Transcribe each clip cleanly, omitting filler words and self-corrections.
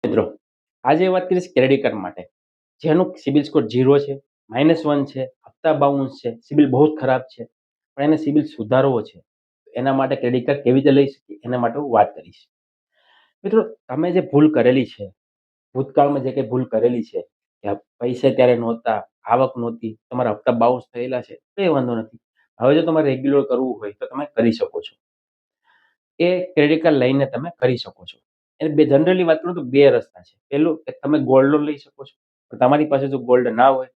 મિત્રો, આજે વાત કરીશ ક્રેડિટ કાર્ડ માટે. જેનું સિબિલ સ્કોર 0 છે, -1 છે, હપ્તા બાઉન્સ છે, સિબિલ બહુ જ ખરાબ છે, પણ એને સિબિલ સુધારવો છે. એના માટે ક્રેડિટ કાર્ડ કેવી રીતે લઈ શકીએ એના માટે હું વાત કરીશ. મિત્રો, તમે જે ભૂલ કરેલી છે, ભૂતકાળમાં જે કંઈ ભૂલ કરેલી છે, કે પૈસા ત્યારે નહોતા, આવક નહોતી, તમારા હપ્તા બાઉન્સ થયેલા છે, કંઈ વાંધો નથી. હવે જો તમારે રેગ્યુલર કરવું હોય તો તમે કરી શકો છો. એ ક્રેડિટ કાર્ડ લઈને તમે કરી શકો છો. એટલે જનરલી વાત કરું તો 2 રસ્તા છે. પહેલું કે તમે ગોલ્ડ લોન લઈ શકો છો. પણ તમારી પાસે જો ગોલ્ડ ના હોય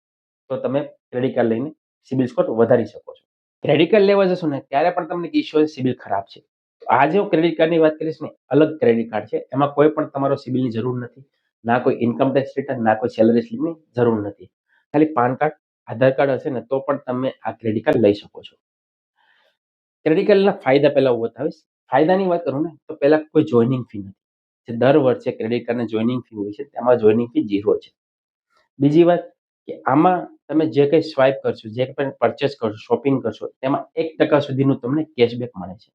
તો તમે ક્રેડિટ કાર્ડ લઈને સિબિલ સ્કોર વધારી શકો છો. ક્રેડિટ કાર્ડ લેવા જશો ને ત્યારે પણ તમને ઇશ્યુ સિબિલ ખરાબ છે. તો આજે હું ક્રેડિટ કાર્ડની વાત કરીશ ને, અલગ ક્રેડિટ કાર્ડ છે. એમાં કોઈ પણ તમારો સિબિલની જરૂર નથી. ના કોઈ ઇન્કમ ટેક્સ રિટર્ન, ના કોઈ સેલરી સ્લિપની જરૂર નથી. ખાલી પાન કાર્ડ, આધાર કાર્ડ હશે ને તો પણ તમે આ ક્રેડિટ કાર્ડ લઈ શકો છો. ક્રેડિટ કાર્ડના ફાયદા પહેલા હું બતાવીશ. ફાયદાની વાત કરું ને તો પહેલા કોઈ જોઈનિંગ ફી નથી. જે દર વર્ષે ક્રેડિટ કાર્ડની જોઈનિંગ ફી હોય છે તેમાં જોઈનિંગ ફી 0 છે. બીજી વાત કે આમાં તમે જે કંઈ સ્વાઈપ કરશો, જે પણ પરચેસ કરશો, શોપિંગ કરશો તેમાં 1% સુધીનું તમને કેશબેક મળે છે.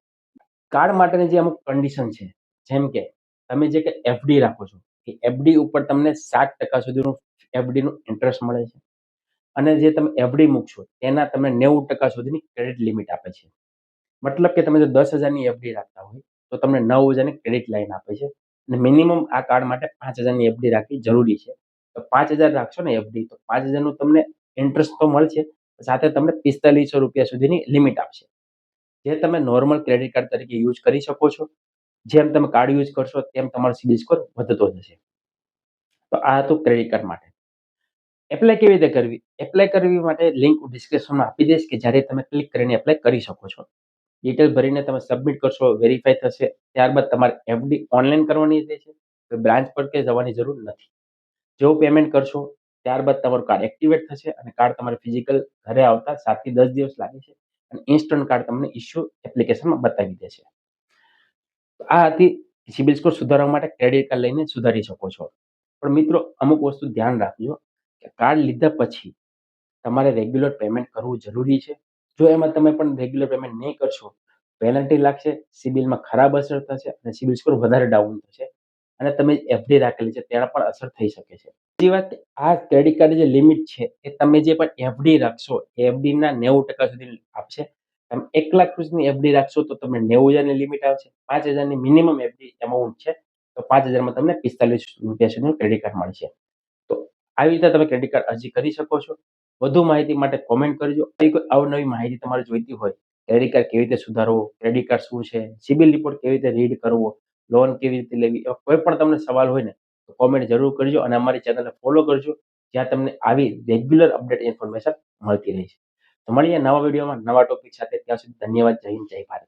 કાર્ડ માટેની જે અમુક કન્ડિશન છે, જેમ કે તમે જે કંઈ એફડી રાખો છો એ એફડી ઉપર તમને 7% સુધીનું એફડીનું ઇન્ટરેસ્ટ મળે છે. અને જે તમે એફડી મૂકશો તેના તમને 90% સુધીની ક્રેડિટ લિમિટ આપે છે. મતલબ કે તમે જો 10,000ની એફડી રાખતા હોય તો તમને 9,000ની ક્રેડિટ લાઈન આપે છે. અને મિનિમમ આ કાર્ડ માટે 5,000ની એફડી રાખવી જરૂરી છે. તો 5,000 રાખશો ને એફડી તો 5,000નું તમને ઇન્ટરેસ્ટ તો મળશે, સાથે તમને ₹4500 સુધીની લિમિટ આપશે. જે તમે નોર્મલ ક્રેડિટ કાર્ડ તરીકે યુઝ કરી શકો છો. જેમ તમે કાર્ડ યુઝ કરશો તેમ તમારો સિબિલ સ્કોર વધતો જશે. તો આ હતું ક્રેડિટ કાર્ડ માટે. એપ્લાય કેવી રીતે કરવી? એપ્લાય કરવી માટે લિંક હું ડિસ્ક્રિપ્શનમાં આપી દઈશ કે જ્યારે તમે ક્લિક કરીને એપ્લાય કરી શકો છો. ડિટેલ ભરીને તમે સબમિટ કરશો, વેરીફાઈ થશે. ત્યારબાદ તમારે એફડી ઓનલાઈન કરવાની રહેશે. કોઈ બ્રાન્ચ પર કે જવાની જરૂર નથી. જેવું પેમેન્ટ કરશો ત્યારબાદ તમારું કાર્ડ એક્ટિવેટ થશે અને કાર્ડ તમારે ફિઝિકલ ઘરે આવતા 7 થી 10 દિવસ લાગે છે. અને ઇન્સ્ટન્ટ કાર્ડ તમને ઇશ્યુ એપ્લિકેશનમાં બતાવી દેશે. આ હતી સિબિલ સ્કોર સુધારવા માટે ક્રેડિટ કાર્ડ લઈને સુધારી શકો છો. પણ મિત્રો, અમુક વસ્તુ ધ્યાન રાખજો કે કાર્ડ લીધા પછી તમારે રેગ્યુલર પેમેન્ટ કરવું જરૂરી છે. જો એમાં તમે પણ રેગ્યુલર પેમેન્ટ નહીં કરશો, પેનલ્ટી લાગશે, સિબિલમાં ખરાબ અસર થશે અને સિબિલ સ્કોર વધારે ડાઉન થશે. અને તમે એફડી રાખેલી છે તેના પણ અસર થઈ શકે છે. બીજી વાત, આ ક્રેડિટ કાર્ડની જે લિમિટ છે એ તમે જે પણ એફડી રાખશો એ એફડીના 90% સુધી આપશે. તમે 1,00,000 સુધીની એફડી રાખશો તો તમને 90,000ની લિમિટ આવશે. 5,000ની મિનિમમ એફડી અમાઉન્ટ છે તો 5,000માં તમને ₹45 સુધીનું ક્રેડિટ કાર્ડ મળશે. તો આવી રીતે તમે ક્રેડિટ કાર્ડ અરજી કરી શકો છો. વધુ માહિતી માટે કોમેન્ટ કરજો. આવી કોઈ અવનવી માહિતી તમારે જોઈતી હોય, ક્રેડિટ કાર્ડ કેવી રીતે સુધારવો, ક્રેડિટ કાર્ડ શું છે, સિબિલ રિપોર્ટ કેવી રીતે રીડ કરવો, લોન કેવી રીતે લેવી, એવા કોઈ પણ તમને સવાલ હોય ને તો કોમેન્ટ જરૂર કરજો અને અમારી ચેનલને ફોલો કરજો, જ્યાં તમને આવી રેગ્યુલર અપડેટ ઇન્ફોર્મેશન મળતી રહેશે. તો મળીએ નવા વિડીયોમાં નવા ટોપિક સાથે. ત્યાં સુધી ધન્યવાદ. જય હિન્દ, જય ભારત.